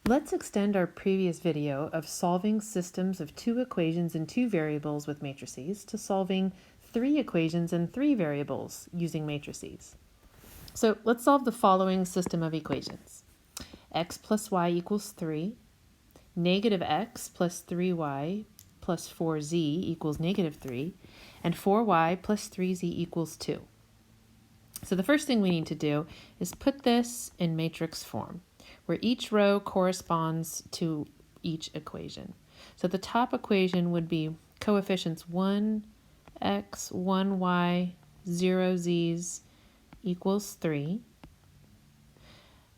Let's extend our previous video of solving systems of 2 equations and 2 variables with matrices to solving 3 equations and 3 variables using matrices. So let's solve the following system of equations. X plus y equals 3, negative x plus 3y plus 4z equals negative 3, and 4y plus 3z equals 2. So the first thing we need to do is put this in matrix form, where each row corresponds to each equation. So the top equation would be coefficients 1x, 1y, 0z's equals 3.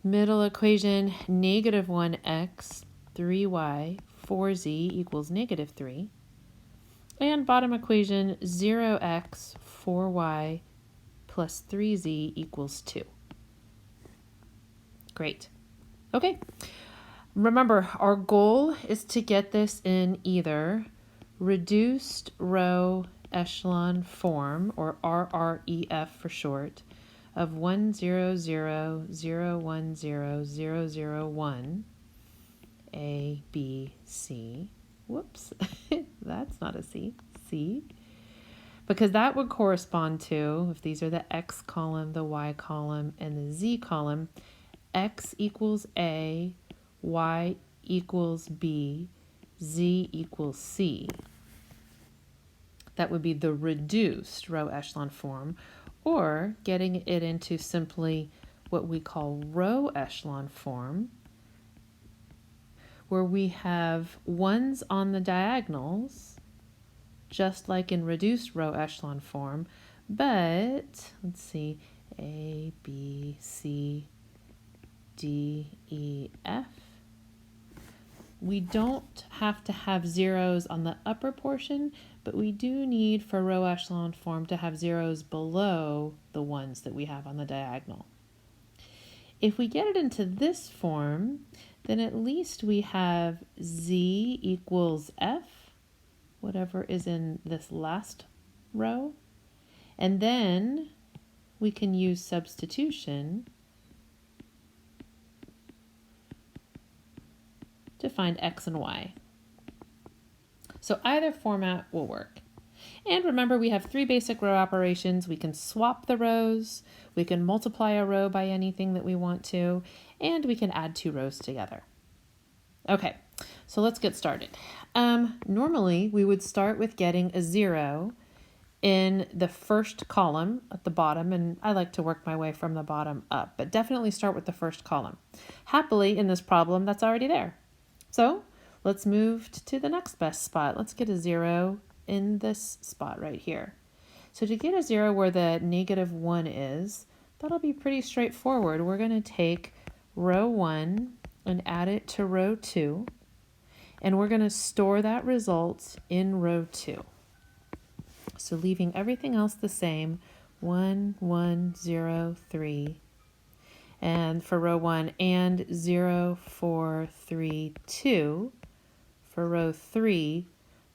Middle equation, negative 1x, 3y, 4z equals negative 3. And bottom equation, 0x, 4y, plus 3z equals 2. Great. Okay. Remember, our goal is to get this in either reduced row echelon form, or RREF for short, of 1, 0, 0, 0, 1, 0, 0, 0, 1, A, B, C. Whoops, that's not a C. C. Because that would correspond to, if these are the X column, the Y column, and the Z column, X equals A, Y equals B, Z equals C. That would be the reduced row echelon form, or getting it into simply what we call row echelon form, where we have ones on the diagonals, just like in reduced row echelon form, but let's see, A, B, C, D, E, F. We don't have to have zeros on the upper portion, but we do need for row echelon form to have zeros below the ones that we have on the diagonal. If we get it into this form, then at least we have Z equals F, whatever is in this last row, and then we can use substitution to find X and Y. So either format will work. And remember, we have 3 basic row operations. We can swap the rows, we can multiply a row by anything that we want to, and we can add 2 rows together. Okay, so let's get started. Normally, we would start with getting a 0 in the first column at the bottom, and I like to work my way from the bottom up, but definitely start with the first column. Happily, in this problem, that's already there. So let's move to the next best spot. Let's get a 0 in this spot right here. So to get a 0 where the negative 1 is, that'll be pretty straightforward. We're going to take row 1 and add it to row 2, and we're going to store that result in row 2. So leaving everything else the same, 1, 1, 0, 3, and for row 1, and 0, 4, 3, 2 for row 3,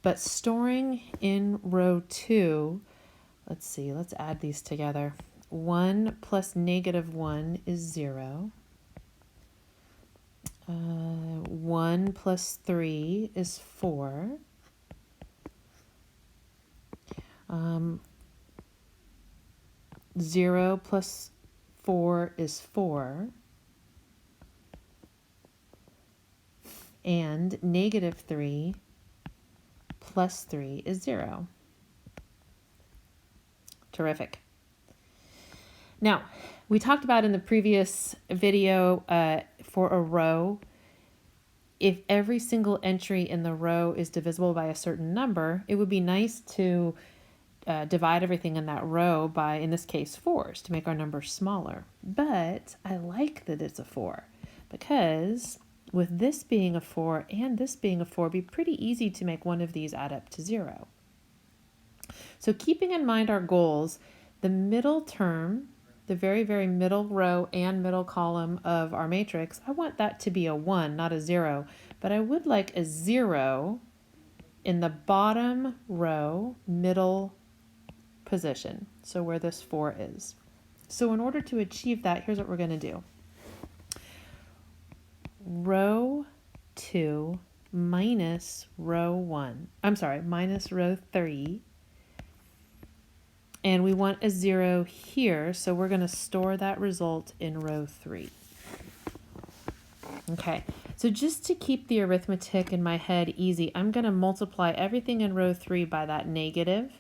but storing in row 2, let's see, let's add these together. 1 plus negative 1 is 0. 1 plus 3 is 4. 0 plus 4 is 4. And negative 3 plus 3 is 0. Terrific. Now, we talked about in the previous video for a row, if every single entry in the row is divisible by a certain number, it would be nice to divide everything in that row by, in this case, 4s to make our numbers smaller. But I like that it's a 4 because with this being a 4 and this being a 4, it'd be pretty easy to make one of these add up to 0. So keeping in mind our goals, the middle term, the very, very middle row and middle column of our matrix, I want that to be a 1, not a 0, but I would like a 0 in the bottom row, middle position, so where this 4 is. So in order to achieve that, here's what we're going to do. Row 2 minus row 1. I'm sorry, minus row 3. And we want a 0 here, so we're going to store that result in row 3. Okay, so just to keep the arithmetic in my head easy, I'm going to multiply everything in row 3 by that negative.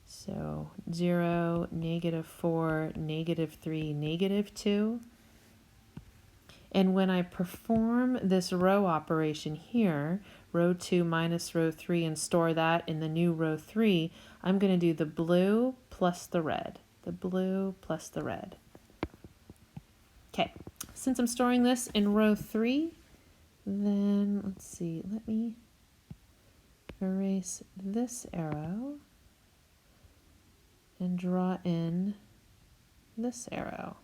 So 0, -4, -3, -2. And when I perform this row operation here, row 2 minus row 3, and store that in the new row 3, I'm going to do the blue plus the red. The blue plus the red. Okay, since I'm storing this in row 3, then let's see, let me erase this arrow and draw in this arrow.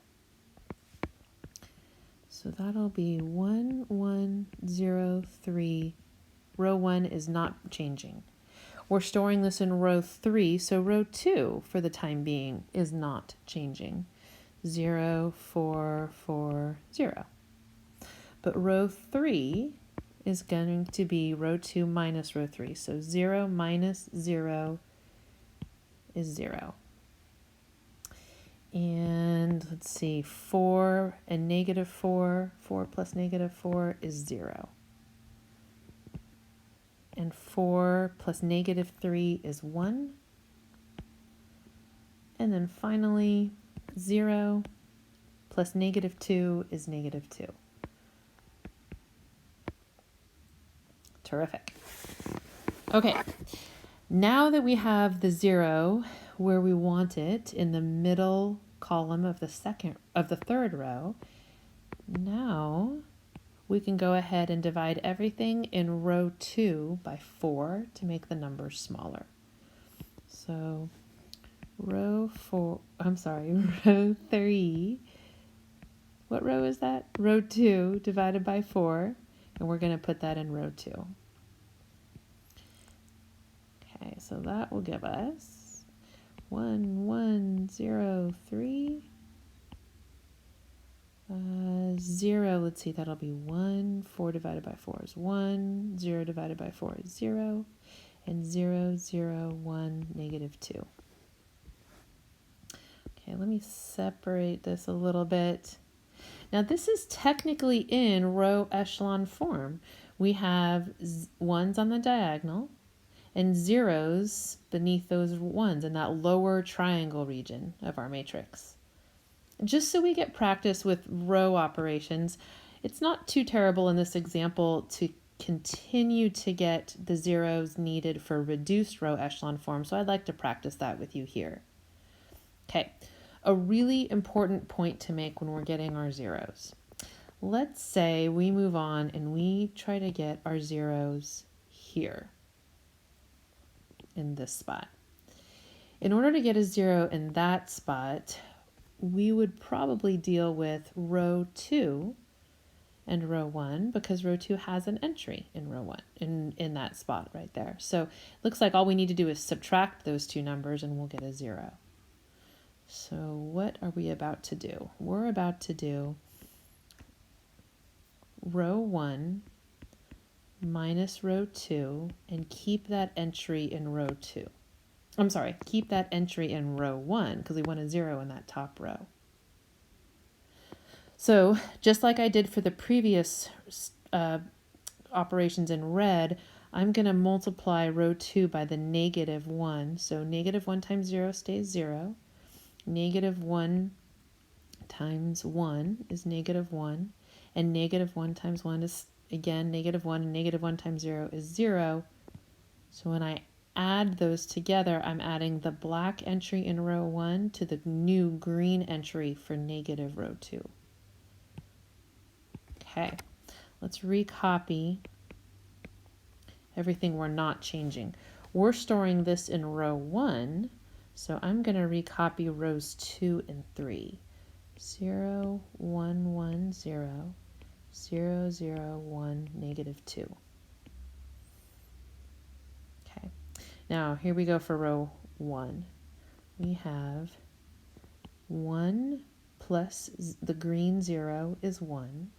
So that'll be 1, 1, 0, 3. Row 1 is not changing. We're storing this in row 3, so row 2, for the time being, is not changing. 0, 4, 4, 0. But row 3 is going to be row 2 minus row 3. So 0 minus 0 is 0. And let's see, 4 and -4, 4 plus -4 is 0. And 4 plus -3 is 1. And then finally, 0 plus -2 is -2. Terrific. Okay, now that we have the 0 where we want it in the middle column of the third row, now we can go ahead and divide everything in row 2 by 4 to make the numbers smaller. So row 3, what row is that? Row 2 divided by 4, and we're going to put that in row 2. Okay, so that will give us 1, 1, 0, 3. 0, let's see, that'll be 1. 4 divided by 4 is 1. 0 divided by 4 is 0. And 0, 0, 1, -2. Okay, let me separate this a little bit. Now this is technically in row echelon form. We have 1s on the diagonal and 0s beneath those 1s in that lower triangle region of our matrix. Just so we get practice with row operations, it's not too terrible in this example to continue to get the 0s needed for reduced row echelon form, so I'd like to practice that with you here. Okay, a really important point to make when we're getting our 0s. Let's say we move on and we try to get our 0s here in this spot. In order to get a 0 in that spot, we would probably deal with row 2 and row 1 because row 2 has an entry in row 1 in that spot right there. So it looks like all we need to do is subtract those two numbers and we'll get a 0. So what are we about to do? We're about to do row 1 minus row 2 and keep that entry in row 2. I'm sorry, keep that entry in row 1 because we want a 0 in that top row. So just like I did for the previous operations in red, I'm going to multiply row 2 by the -1. So -1 times 0 stays 0. -1 times 1 is -1. And -1 times 1 is, again, -1. And -1 times 0 is 0. So when I add those together, I'm adding the black entry in row 1 to the new green entry for negative row 2. Okay, let's recopy everything we're not changing. We're storing this in row 1, so I'm going to recopy rows 2 and 3. 0, 1, 1, 0, 0, 0, 1, -2. Okay, now here we go for row 1. We have 1 plus the green 0 is 1.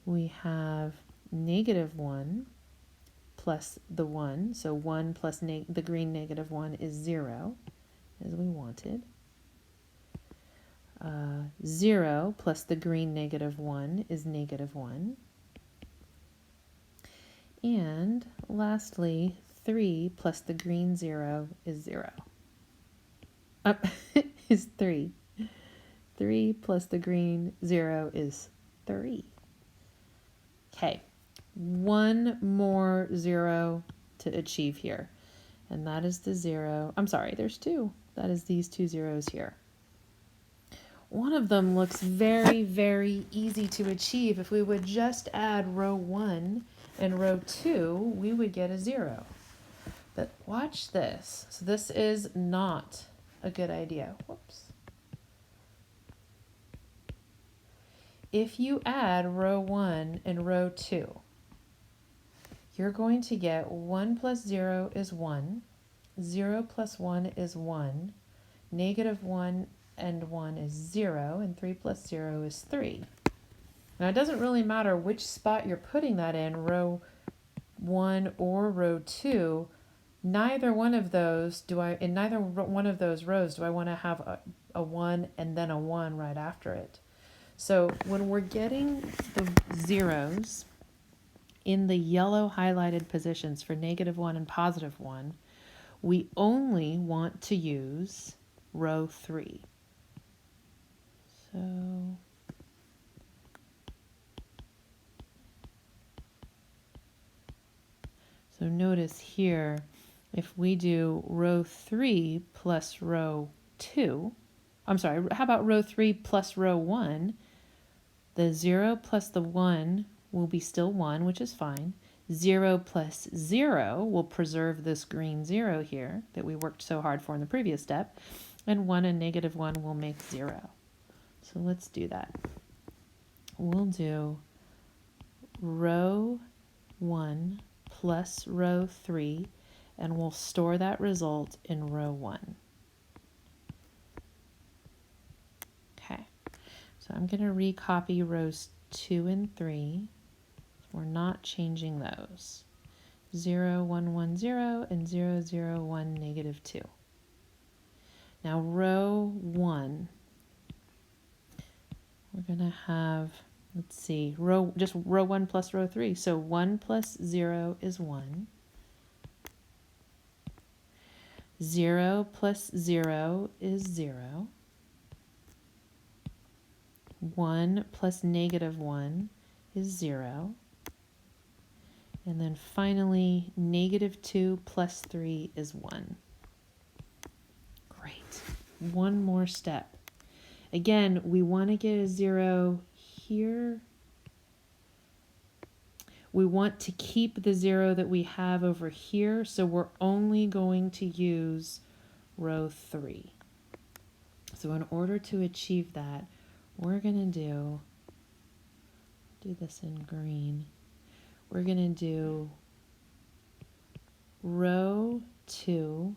we have -1 plus the 1. So 1 plus the green -1 is 0, as we wanted. 0 plus the green -1 is -1. And lastly, 3 plus the green 0 is 0. Is 3. 3 plus the green 0 is 3. Okay, one more 0 to achieve here. And that is the 0. I'm sorry, there's 2. That is these 2 zeros here. One of them looks very, very easy to achieve. If we would just add row 1 and row 2, we would get a 0. But watch this. So this is not a good idea. Whoops. If you add row 1 and row 2, you're going to get 1 plus 0 is 1, 0 plus 1 is 1, -1 and 1 is 0, and 3 plus 0 is 3. Now it doesn't really matter which spot you're putting that in, row 1 or row 2, neither one of those in neither one of those rows do I want to have a 1 and then a 1 right after it. So when we're getting the zeros in the yellow highlighted positions for -1 and +1, we only want to use row 3. So notice here, if we do row 3 plus row 2, I'm sorry, how about row 3 plus row 1? The 0 plus the 1 will be still 1, which is fine. 0 plus 0 will preserve this green 0 here that we worked so hard for in the previous step. And 1 and -1 will make 0. So let's do that. We'll do row 1 plus row 3, and we'll store that result in row 1. Okay, so I'm going to recopy rows 2 and 3. We're not changing those. 0, 1, 1, 0, and 0, 0, 1, -2. Now row 1, we're going to have, let's see, just row 1 plus row 3. So 1 plus 0 is 1. 0 plus 0 is 0. 1 plus -1 is 0. And then finally, -2 plus 3 is 1. Great. One more step. Again, we want to get a 0 here. We want to keep the 0 that we have over here, so we're only going to use row 3. So in order to achieve that, we're going to do this in green. We're going to do row 2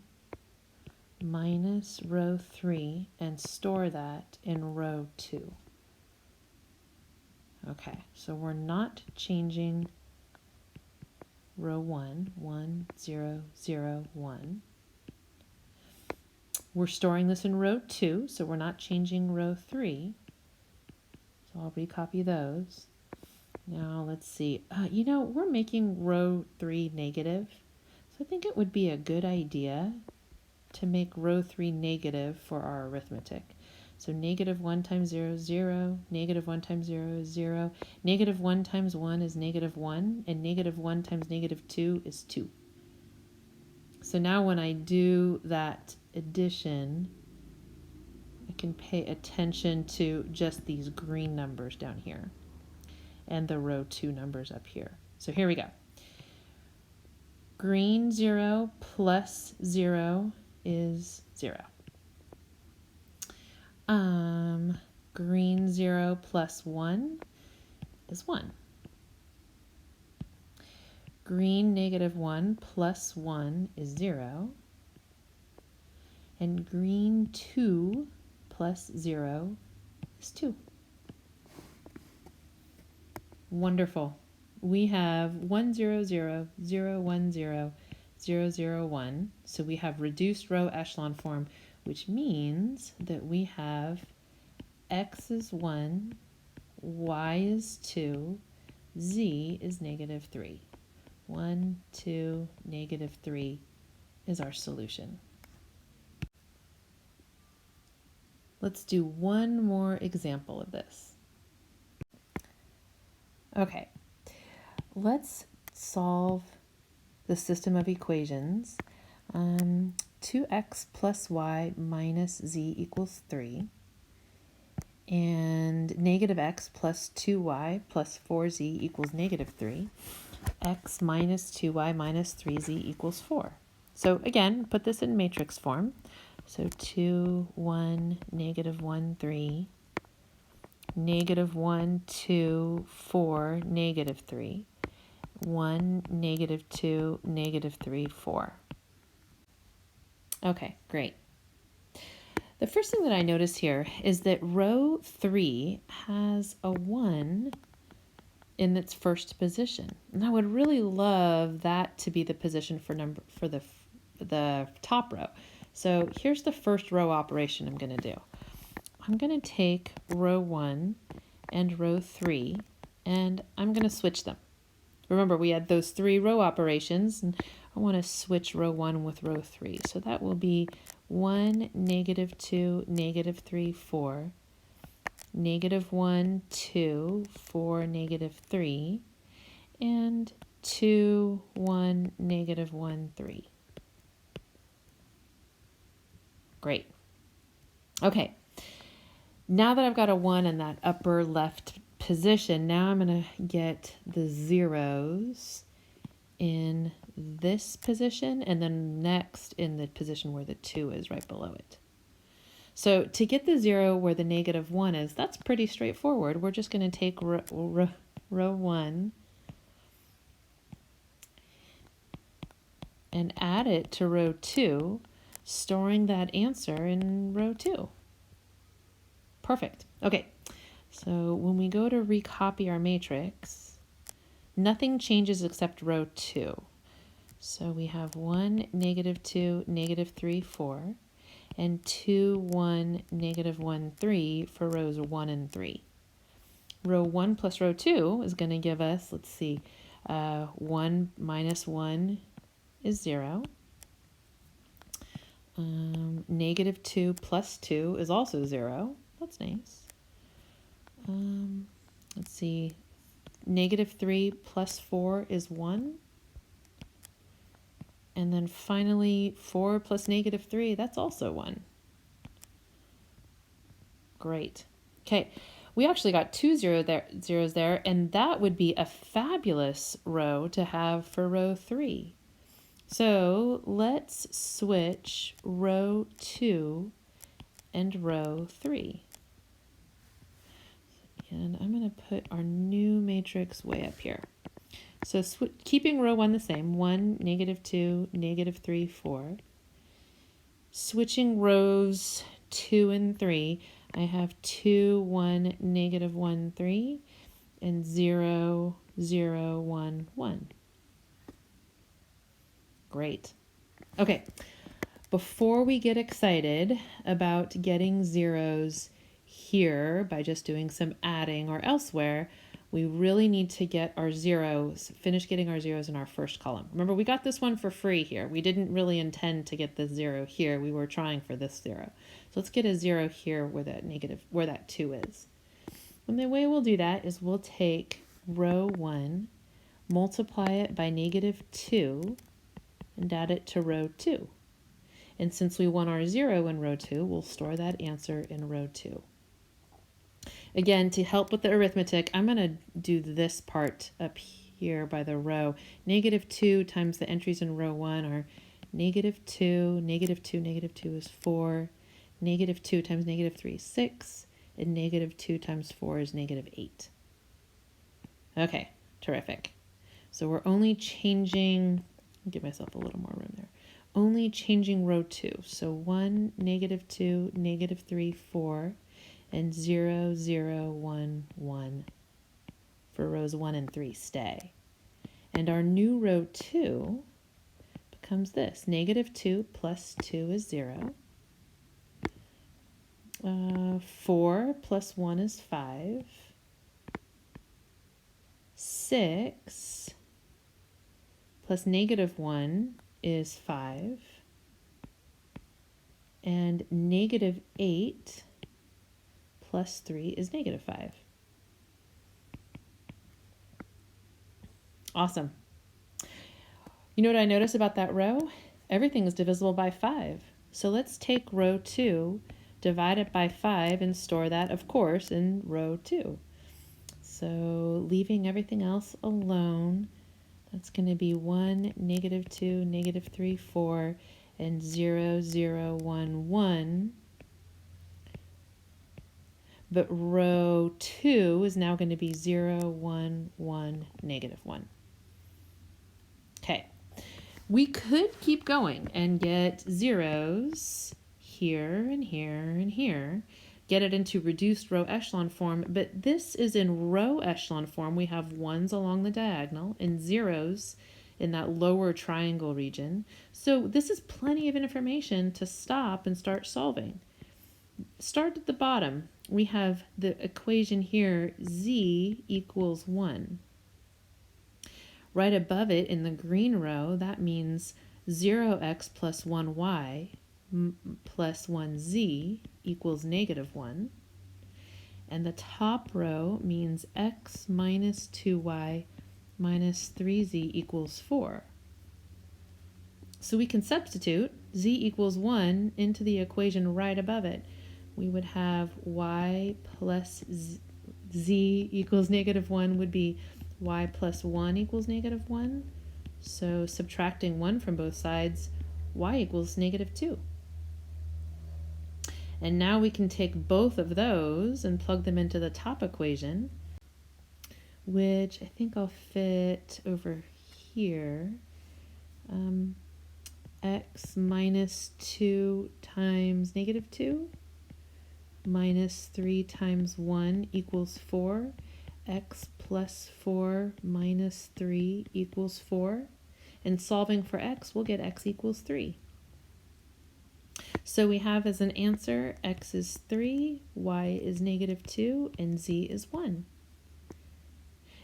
minus row 3 and store that in row 2. Okay, so we're not changing row 1, 1, 0, 0, 1. We're storing this in row 2, so we're not changing row 3. So I'll recopy those. Now let's see, we're making row 3 negative, so I think it would be a good idea to make row 3 negative for our arithmetic. So -1 times 0 is 0, -1 times 0 is 0, -1 times 1 is -1, and -1 times -2 is 2. So now when I do that addition, I can pay attention to just these green numbers down here and the row 2 numbers up here. So here we go. Green 0 plus 0 is 0. Green 0 plus 1 is 1. Green -1 plus 1 is 0. And green 2 plus 0 is 2. Wonderful. We have 1, 0, 0, 0, 1, 0, 0, 0, 1. So we have reduced row echelon form, which means that we have x is 1, y is 2, z is negative 3. 1, 2, negative 3 is our solution. Let's do one more example of this. Okay, let's solve the system of equations. 2x plus y minus z equals 3. And negative x plus 2y plus 4z equals negative 3. X minus 2y minus 3z equals 4. So again, put this in matrix form. So 2, 1, negative 1, 3, negative 1, 2, 4, negative 3, 1, negative 2, negative 3, 4. Okay, great. The first thing that I notice here is that row 3 has a 1 in its first position. And I would really love that to be the position for the top row. So here's the first row operation I'm going to do. I'm going to take row 1 and row 3, and I'm going to switch them. Remember, we had those 3 row operations, and I want to switch row 1 with row 3. So that will be 1, negative 2, negative 3, 4, negative 1, 2, 4, negative 3, and 2, 1, negative 1, 3. Great. Okay, now that I've got a 1 in that upper left position, now I'm going to get the zeros in this position, and then next in the position where the 2 is right below it. So to get the 0 where the negative 1 is, that's pretty straightforward. We're just going to take row 1 and add it to row 2, storing that answer in row 2. Perfect. Okay, so when we go to recopy our matrix, nothing changes except row 2. So we have 1, negative 2, negative 3, 4, and 2, 1, negative 1, 3 for rows 1 and 3. Row 1 plus row 2 is going to give us, let's see, 1 minus 1 is 0. Negative 2 plus 2 is also 0. That's nice. Let's see, negative 3 plus 4 is 1. And then finally, 4 plus negative 3, that's also 1. Great. Okay, we actually got 2 zeros there, and that would be a fabulous row to have for row 3. So let's switch row 2 and row 3. And I'm going to put our new matrix way up here. So keeping row 1 the same, 1, negative 2, negative 3, 4. Switching rows 2 and 3, I have 2, 1, negative 1, 3, and 0, 0, 1, 1. Great. Okay, before we get excited about getting zeros here by just doing some adding or elsewhere, we really need to get our zeros, finish getting our zeros in our first column. Remember, we got this one for free here. We didn't really intend to get the 0 here. We were trying for this 0. So let's get a 0 here where that 2 is. And the way we'll do that is we'll take row 1, multiply it by negative 2, and add it to row 2. And since we want our 0 in row 2, we'll store that answer in row 2. Again, to help with the arithmetic, I'm going to do this part up here by the row. Negative 2 times the entries in row 1 are negative 2, negative 2, negative 2 is 4, negative 2 times negative 3 is 6, and negative 2 times 4 is negative 8. Okay, terrific. So we're only changing, give myself a little more room there, only changing row 2. So 1, negative 2, negative 3, 4, and 0, 0, 1, 1 for rows 1 and 3 stay. And our new row 2 becomes this. -2 plus 2 is 0. 4 plus 1 is 5. 6 plus -1 is 5. And -8 plus 3 is -5. Awesome. You know what I notice about that row? Everything is divisible by 5. So let's take row 2, divide it by 5, and store that, of course, in row 2. So leaving everything else alone, that's going to be 1, -2, -3, 4, and 0, 0, 1, 1. But row 2 is now going to be 0, 1, 1, -1. Okay, we could keep going and get zeros here and here and here, get it into reduced row echelon form, but this is in row echelon form. We have ones along the diagonal and zeros in that lower triangle region. So this is plenty of information to stop and start solving. Start at the bottom. We have the equation here, z equals 1. Right above it in the green row, that means 0x plus 1y plus 1z equals -1. And the top row means x minus 2y minus 3z equals 4. So we can substitute z equals 1 into the equation right above it. We would have y plus z equals -1 would be y plus 1 equals -1. So subtracting 1 from both sides, y equals -2. And now we can take both of those and plug them into the top equation, which I think I'll fit over here. X minus 2 times -2 minus 3 times 1 equals 4. X plus 4 minus 3 equals 4. And solving for x, we'll get x equals 3. So we have as an answer, x is 3, y is -2, and z is 1.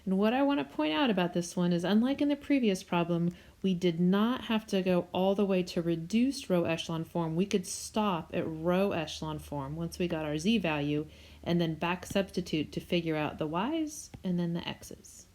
And what I want to point out about this one is, unlike in the previous problem, we did not have to go all the way to reduced row echelon form. We could stop at row echelon form once we got our z value, and then back substitute to figure out the y's and then the x's.